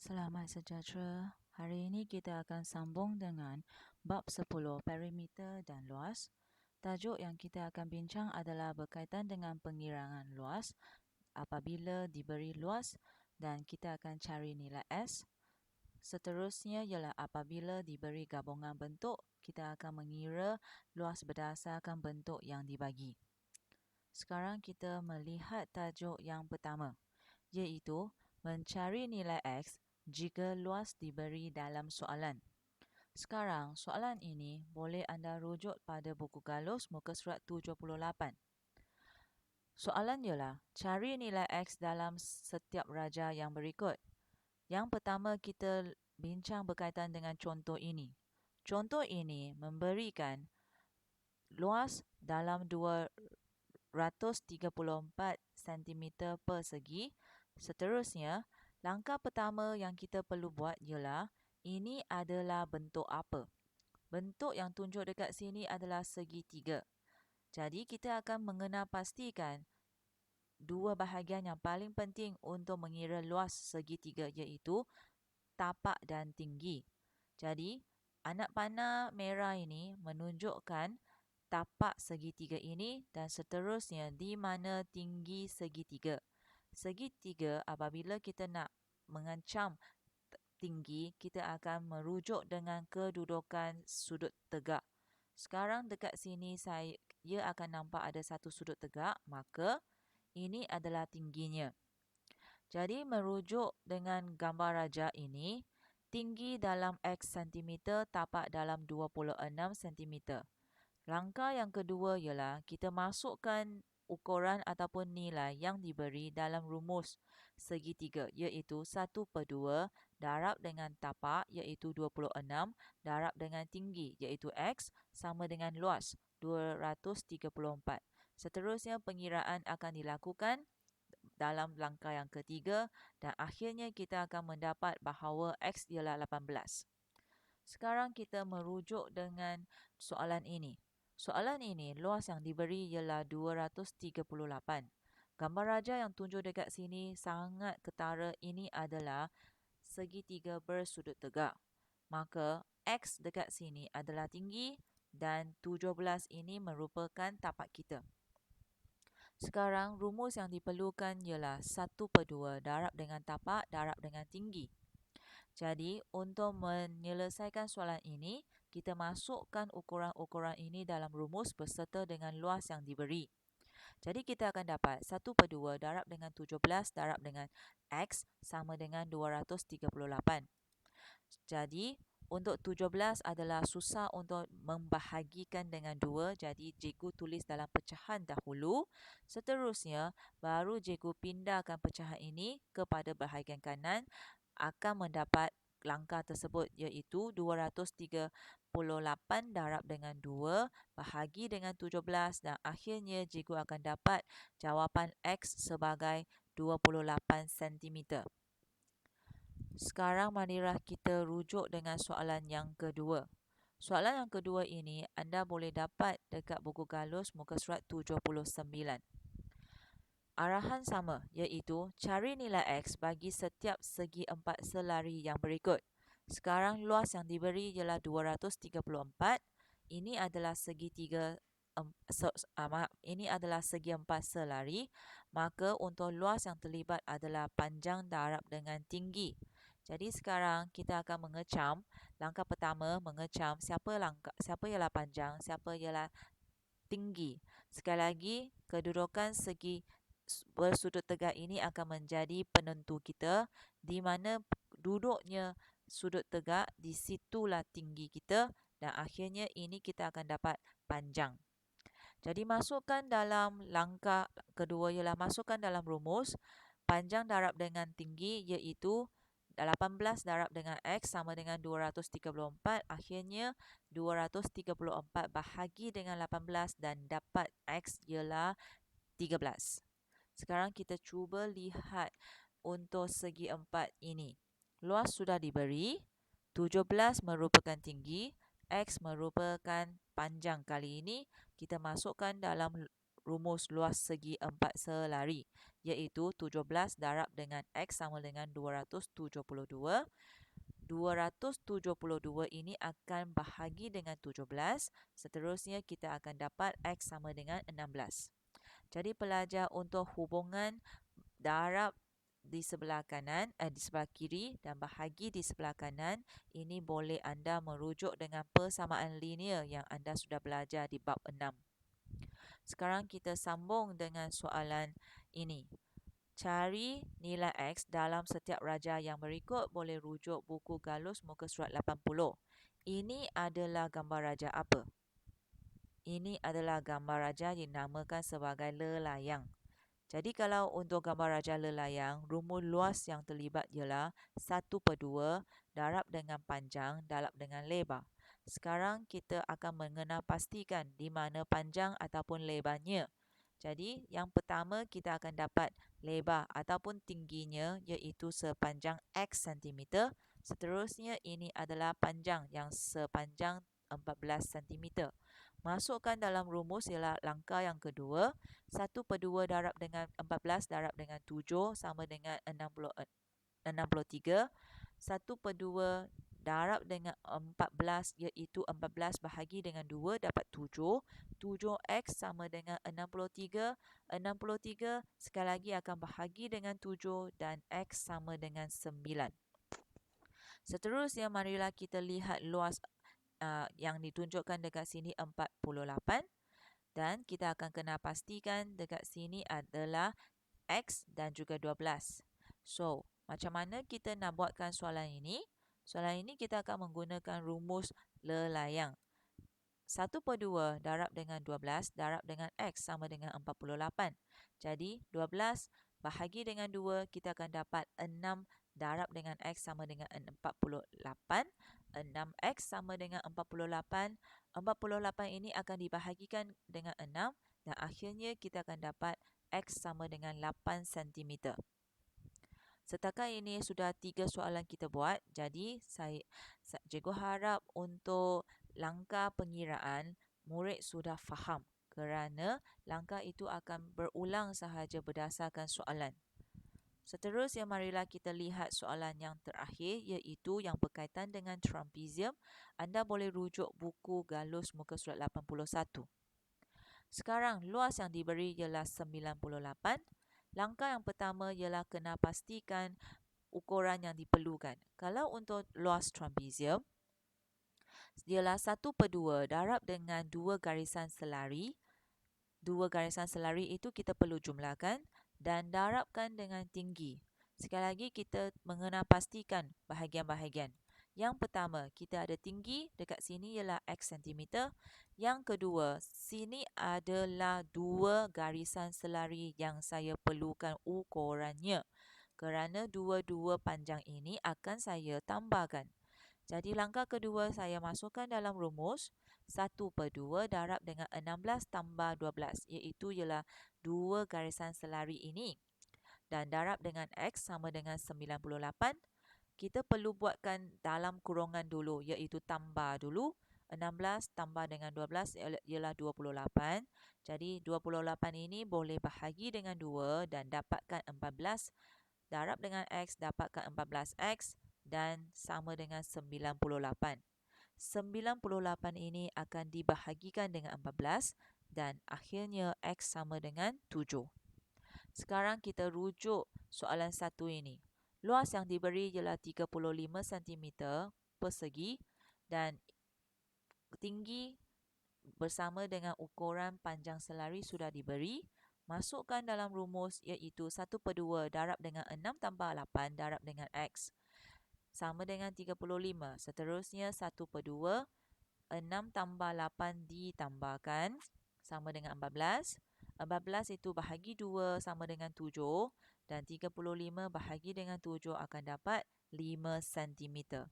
Selamat sejahtera. Hari ini kita akan sambung dengan bab 10 perimeter dan luas. Tajuk yang kita akan bincang adalah berkaitan dengan pengiraan luas apabila diberi luas dan kita akan cari nilai S. Seterusnya ialah apabila diberi gabungan bentuk, kita akan mengira luas berdasarkan bentuk yang dibagi. Sekarang kita melihat tajuk yang pertama, iaitu mencari nilai X jika luas diberi dalam soalan. Sekarang, soalan ini boleh anda rujuk pada buku galus muka surat 78. Soalan ialah, cari nilai X dalam setiap raja yang berikut. Yang pertama kita bincang berkaitan dengan contoh ini. Contoh ini memberikan luas dalam 234 cm persegi. Seterusnya, langkah pertama yang kita perlu buat ialah ini adalah bentuk apa? Bentuk yang tunjuk dekat sini adalah segitiga. Jadi kita akan mengenal pastikan dua bahagian yang paling penting untuk mengira luas segitiga iaitu tapak dan tinggi. Jadi anak panah merah ini menunjukkan tapak segitiga ini dan seterusnya di mana tinggi segitiga. Segitiga apabila kita nak mengancam tinggi, kita akan merujuk dengan kedudukan sudut tegak. Sekarang dekat sini saya akan nampak ada satu sudut tegak, maka ini adalah tingginya. Jadi merujuk dengan gambar raja ini, tinggi dalam X cm, tapak dalam 26 cm. Langkah yang kedua ialah kita masukkan ukuran ataupun nilai yang diberi dalam rumus segitiga iaitu 1/2 darab dengan tapak iaitu 26 darab dengan tinggi iaitu X sama dengan luas 234. Seterusnya pengiraan akan dilakukan dalam langkah yang ketiga dan akhirnya kita akan mendapat bahawa X ialah 18. Sekarang kita merujuk dengan soalan ini. Soalan ini, luas yang diberi ialah 238. Gambar raja yang tunjuk dekat sini sangat ketara, ini adalah segitiga bersudut tegak. Maka X dekat sini adalah tinggi dan 17 ini merupakan tapak kita. Sekarang rumus yang diperlukan ialah 1/2 darab dengan tapak darab dengan tinggi. Jadi, untuk menyelesaikan soalan ini, kita masukkan ukuran-ukuran ini dalam rumus berserta dengan luas yang diberi. Jadi, kita akan dapat 1/2 darab dengan 17 darab dengan X sama dengan 238. Jadi, untuk 17 adalah susah untuk membahagikan dengan 2. Jadi, cikgu tulis dalam pecahan dahulu. Seterusnya, baru cikgu pindahkan pecahan ini kepada bahagian kanan akan mendapat langkah tersebut iaitu 238 darab dengan 2 bahagi dengan 17 dan akhirnya cikgu akan dapat jawapan X sebagai 28 cm. Sekarang marilah kita rujuk dengan soalan yang kedua. Soalan yang kedua ini anda boleh dapat dekat buku galus muka surat 79. Arahan sama iaitu cari nilai X bagi setiap segi empat selari yang berikut. Sekarang luas yang diberi ialah 234. Ini adalah segitiga ini adalah segi empat selari. Maka untuk luas yang terlibat adalah panjang darab dengan tinggi. Jadi sekarang kita akan mengecam. Langkah pertama mengecam siapa ialah panjang, siapa ialah tinggi. Sekali lagi kedudukan segi bersudut tegak ini akan menjadi penentu kita di mana duduknya sudut tegak, di situlah tinggi kita dan akhirnya ini kita akan dapat panjang. Jadi masukkan dalam langkah kedua ialah masukkan dalam rumus panjang darab dengan tinggi iaitu 18 darab dengan X sama dengan 234. Akhirnya 234 bahagi dengan 18 dan dapat X ialah 13. Sekarang kita cuba lihat untuk segi empat ini. Luas sudah diberi, 17 merupakan tinggi, X merupakan panjang. Kali ini kita masukkan dalam rumus luas segi 4 selari, iaitu 17 darab dengan X sama dengan 272. 272 ini akan bahagi dengan 17. Seterusnya kita akan dapat X sama dengan 16. Jadi pelajar, untuk hubungan darab di sebelah kanan, di sebelah kiri dan bahagi di sebelah kanan, ini boleh anda merujuk dengan persamaan linear yang anda sudah belajar di bab 6. Sekarang kita sambung dengan soalan ini. Cari nilai X dalam setiap raja yang berikut. Boleh rujuk buku Galus muka surat 80. Ini adalah gambar raja apa? Ini adalah gambar raja dinamakan sebagai lelayang. Jadi kalau untuk gambar raja lelayang, rumus luas yang terlibat ialah 1/2 darab dengan panjang darab dengan lebar. Sekarang kita akan mengenal pastikan di mana panjang ataupun lebarnya. Jadi yang pertama kita akan dapat lebar ataupun tingginya, iaitu sepanjang X cm. Seterusnya ini adalah panjang yang sepanjang 14 cm. Masukkan dalam rumus ialah langkah yang kedua. 1/2 darab dengan 14 darab dengan 7 sama dengan 63. 1/2 darab dengan 14 iaitu 14 bahagi dengan 2 dapat 7. 7x sama dengan 63. 63 sekali lagi akan bahagi dengan 7 dan x sama dengan 9. Seterusnya marilah kita lihat luas yang ditunjukkan dekat sini 48. Dan kita akan kena pastikan dekat sini adalah X dan juga 12. So, macam mana kita nak buatkan soalan ini? Soalan ini kita akan menggunakan rumus lelayang. 1/2 darab dengan 12 darab dengan X sama dengan 48. Jadi, 12 bahagi dengan 2, kita akan dapat 6 darab dengan X sama dengan 48. 6X sama dengan 48. 48 ini akan dibahagikan dengan 6 dan akhirnya kita akan dapat X sama dengan 8 cm. Setakat ini sudah 3 soalan kita buat. Jadi cikgu harap untuk langkah pengiraan murid sudah faham, kerana langkah itu akan berulang sahaja berdasarkan soalan. Seterusnya marilah kita lihat soalan yang terakhir, iaitu yang berkaitan dengan trapezium. Anda boleh rujuk buku Galus muka surat 81. Sekarang luas yang diberi ialah 98. Langkah yang pertama ialah kena pastikan ukuran yang diperlukan. Kalau untuk luas trapezium, ialah 1/2 darab dengan 2 garisan selari. 2 garisan selari itu kita perlu jumlahkan dan darabkan dengan tinggi. Sekali lagi kita mengenal pastikan bahagian-bahagian. Yang pertama, kita ada tinggi dekat sini ialah X cm. Yang kedua, sini adalah 2 garisan selari yang saya perlukan ukurannya. Kerana dua-dua panjang ini akan saya tambahkan. Jadi langkah kedua saya masukkan dalam rumus 1/2 darab dengan 16 tambah 12, iaitu ialah 2 garisan selari ini. Dan darab dengan X sama dengan 98. Kita perlu buatkan dalam kurungan dulu, iaitu tambah dulu. 16 tambah dengan 12 ialah 28. Jadi 28 ini boleh bahagi dengan 2 dan dapatkan 14. Darab dengan X dapatkan 14X dan sama dengan 98. 98 ini akan dibahagikan dengan 14 dan akhirnya X sama dengan 7. Sekarang kita rujuk soalan satu ini. Luas yang diberi ialah 35 cm persegi dan tinggi bersama dengan ukuran panjang selari sudah diberi. Masukkan dalam rumus iaitu 1/2 darab dengan 6 tambah 8 darab dengan X sama dengan 35. Seterusnya 1/2 6 tambah 8 ditambahkan sama dengan 14. 14 itu bahagi 2 sama dengan 7 dan 35 bahagi dengan 7 akan dapat 5 cm.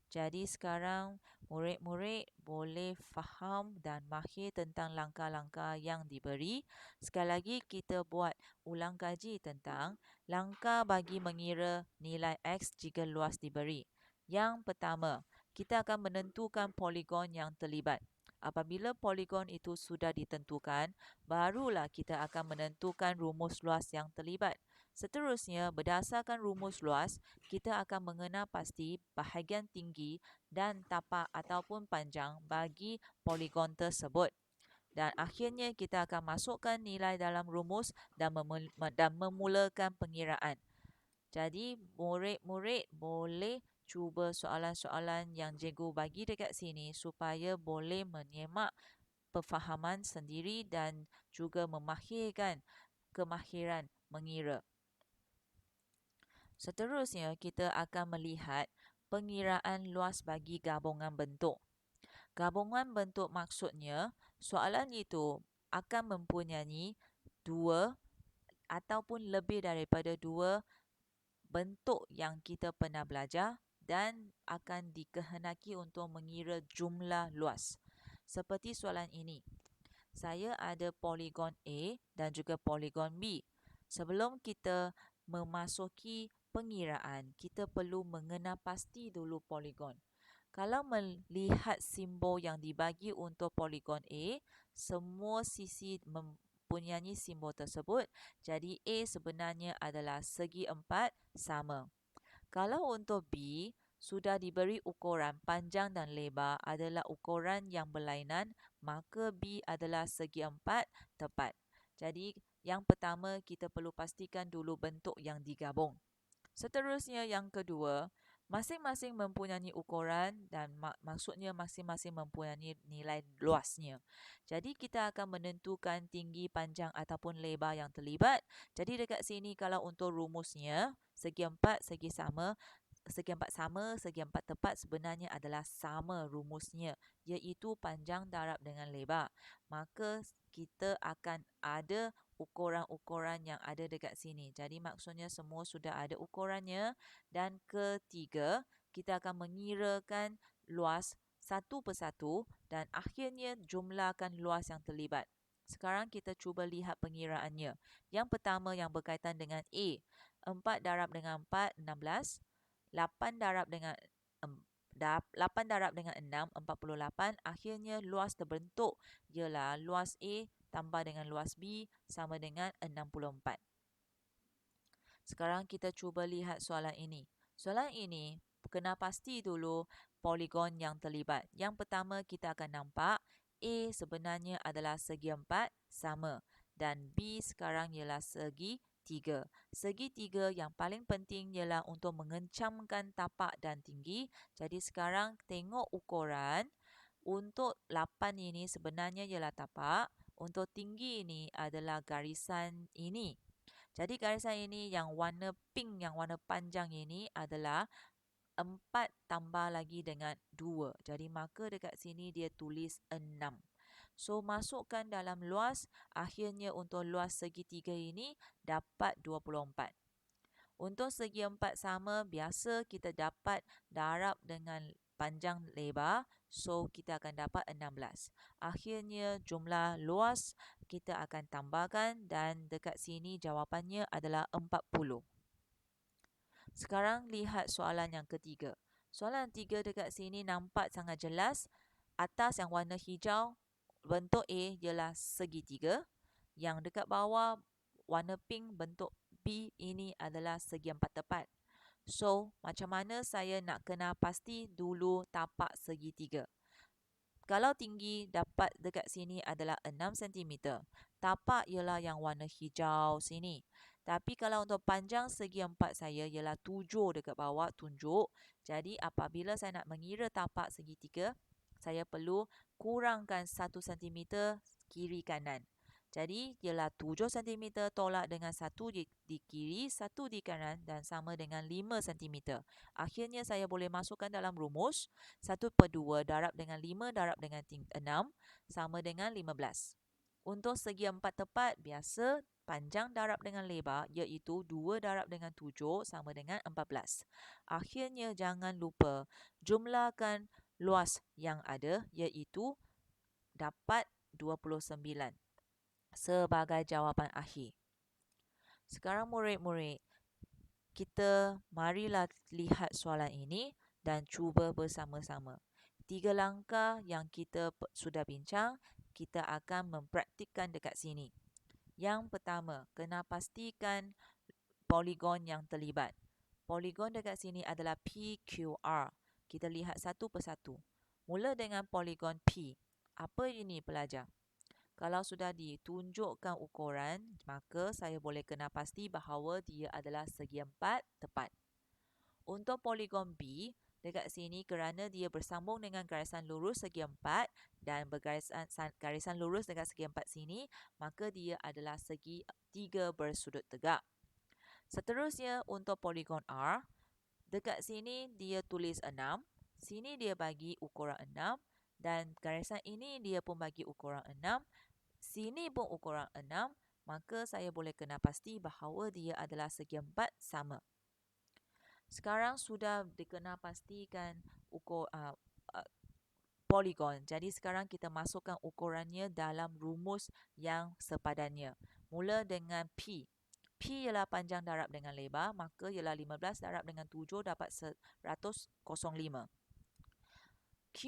Jadi sekarang murid-murid boleh faham dan mahir tentang langkah-langkah yang diberi. Sekali lagi kita buat ulang kaji tentang langkah bagi mengira nilai X jika luas diberi. Yang pertama, kita akan menentukan poligon yang terlibat. Apabila poligon itu sudah ditentukan, barulah kita akan menentukan rumus luas yang terlibat. Seterusnya, berdasarkan rumus luas, kita akan mengenal pasti bahagian tinggi dan tapak ataupun panjang bagi poligon tersebut. Dan akhirnya kita akan masukkan nilai dalam rumus dan memulakan pengiraan. Jadi murid-murid boleh cuba soalan-soalan yang cikgu bagi dekat sini supaya boleh menyemak perfahaman sendiri dan juga memahirkan kemahiran mengira. Seterusnya, kita akan melihat pengiraan luas bagi gabungan bentuk. Gabungan bentuk maksudnya, soalan itu akan mempunyai dua ataupun lebih daripada dua bentuk yang kita pernah belajar dan akan dikehendaki untuk mengira jumlah luas. Seperti soalan ini. Saya ada poligon A dan juga poligon B. Sebelum kita memasuki pengiraan, kita perlu mengenal pasti dulu poligon. Kalau melihat simbol yang dibagi untuk poligon A, semua sisi mempunyai simbol tersebut. Jadi A sebenarnya adalah segi 4 sama. Kalau untuk B, sudah diberi ukuran panjang dan lebar adalah ukuran yang berlainan, maka B adalah segi 4 tepat. Jadi, yang pertama kita perlu pastikan dulu bentuk yang digabung. Seterusnya yang kedua, masing-masing mempunyai ukuran dan maksudnya masing-masing mempunyai nilai luasnya. Jadi kita akan menentukan tinggi, panjang ataupun lebar yang terlibat. Jadi dekat sini kalau untuk rumusnya, segi 4, segi sama, segi 4 sama, segi 4 tepat sebenarnya adalah sama rumusnya, iaitu panjang darab dengan lebar. Maka kita akan ada ukuran-ukuran yang ada dekat sini. Jadi maksudnya semua sudah ada ukurannya. Dan ketiga, kita akan mengirakan luas satu persatu dan akhirnya jumlahkan luas yang terlibat. Sekarang kita cuba lihat pengiraannya. Yang pertama yang berkaitan dengan A. 4 darab dengan 4, 16. 8 darab dengan 8 darab dengan 6, 48. Akhirnya luas terbentuk ialah luas A tambah dengan luas B sama dengan 64. Sekarang kita cuba lihat soalan ini. Soalan ini kena pasti dulu poligon yang terlibat. Yang pertama kita akan nampak A sebenarnya adalah segi 4 sama dan B sekarang ialah segi 3. Segi 3 yang paling penting ialah untuk mengencamkan tapak dan tinggi. Jadi sekarang tengok ukuran. Untuk 8 ini sebenarnya ialah tapak. Untuk tinggi ini adalah garisan ini. Jadi garisan ini yang warna pink, yang warna panjang ini adalah 4 tambah lagi dengan 2. Jadi maka dekat sini dia tulis 6. So masukkan dalam luas, akhirnya untuk luas segitiga ini dapat 24. Untuk segi 4 sama, biasa kita dapat darab dengan panjang lebar. So kita akan dapat 16. Akhirnya jumlah luas kita akan tambahkan dan dekat sini jawapannya adalah 40. Sekarang lihat soalan yang ketiga. Soalan ketiga dekat sini nampak sangat jelas. Atas yang warna hijau, bentuk A ialah segitiga. Yang dekat bawah warna pink, bentuk B ini adalah segi 4 tepat. So, macam mana saya nak kena pasti dulu tapak segitiga? Kalau tinggi dapat dekat sini adalah 6 cm. Tapak ialah yang warna hijau sini. Tapi kalau untuk panjang segi 4 saya ialah 7 dekat bawah tunjuk. Jadi apabila saya nak mengira tapak segitiga, saya perlu kurangkan 1 cm kiri kanan. Jadi ialah 7 cm tolak dengan 1 di kiri, 1 di kanan dan sama dengan 5 cm. Akhirnya saya boleh masukkan dalam rumus 1/2 darab dengan 5 darab dengan 6 sama dengan 15. Untuk segi 4 tepat, biasa panjang darab dengan lebar iaitu 2 darab dengan 7 sama dengan 14. Akhirnya jangan lupa jumlahkan luas yang ada iaitu dapat 29 sebagai jawapan akhir. Sekarang murid-murid, kita marilah lihat soalan ini dan cuba bersama-sama. 3 langkah yang kita sudah bincang, kita akan mempraktikkan dekat sini. Yang pertama, kena pastikan poligon yang terlibat. Poligon dekat sini adalah PQR. Kita lihat satu persatu. Mula dengan poligon P. Apa ini pelajar? Kalau sudah ditunjukkan ukuran, maka saya boleh kena pasti bahawa dia adalah segi 4 tepat. Untuk poligon B, dekat sini kerana dia bersambung dengan garisan lurus segi 4 dan garisan lurus dekat segi 4 sini, maka dia adalah segi 3 bersudut tegak. Seterusnya untuk poligon R, dekat sini dia tulis 6, sini dia bagi ukuran 6 dan garisan ini dia pun bagi ukuran 6, sini pun ukuran 6, maka saya boleh kena pasti bahawa dia adalah segi 4 sama. Sekarang sudah dikena pastikan poligon. Jadi sekarang kita masukkan ukurannya dalam rumus yang sepadannya. Mula dengan P. P ialah panjang darab dengan lebar, maka ialah 15 darab dengan 7 dapat 105. Q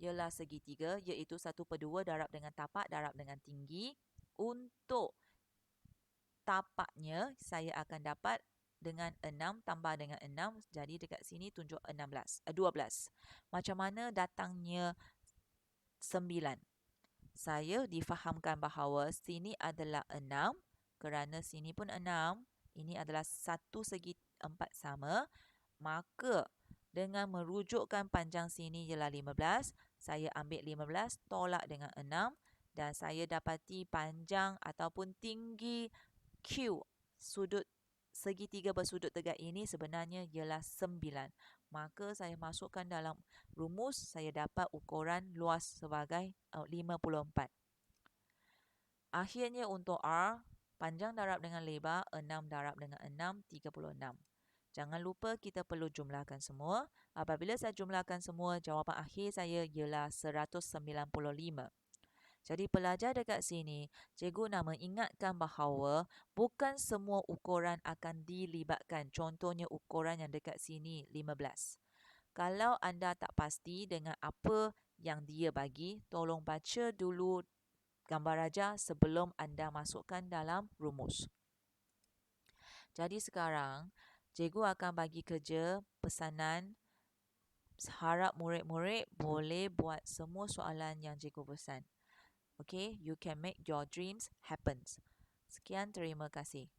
ialah segitiga, iaitu 1/2 darab dengan tapak darab dengan tinggi. Untuk tapaknya, saya akan dapat dengan 6 tambah dengan 6, jadi dekat sini tunjuk 12. Macam mana datangnya 9? Saya difahamkan bahawa sini adalah 6, kerana sini pun 6, ini adalah satu segi 4 sama, maka dengan merujukkan panjang sini ialah 15, saya ambil 15 tolak dengan 6 dan saya dapati panjang ataupun tinggi Q sudut segitiga bersudut tegak ini sebenarnya ialah 9. Maka saya masukkan dalam rumus, saya dapat ukuran luas sebagai 54. Akhirnya untuk R, panjang darab dengan lebar 6 darab dengan 6, 36. Jangan lupa kita perlu jumlahkan semua. Apabila saya jumlahkan semua, jawapan akhir saya ialah 195. Jadi pelajar dekat sini, cikgu nak mengingatkan bahawa bukan semua ukuran akan dilibatkan. Contohnya ukuran yang dekat sini 15. Kalau anda tak pasti dengan apa yang dia bagi, tolong baca dulu gambar rajah sebelum anda masukkan dalam rumus. Jadi sekarang, cikgu akan bagi kerja pesanan. Harap murid-murid boleh buat semua soalan yang cikgu pesan. Okay, you can make your dreams happen. Sekian, terima kasih.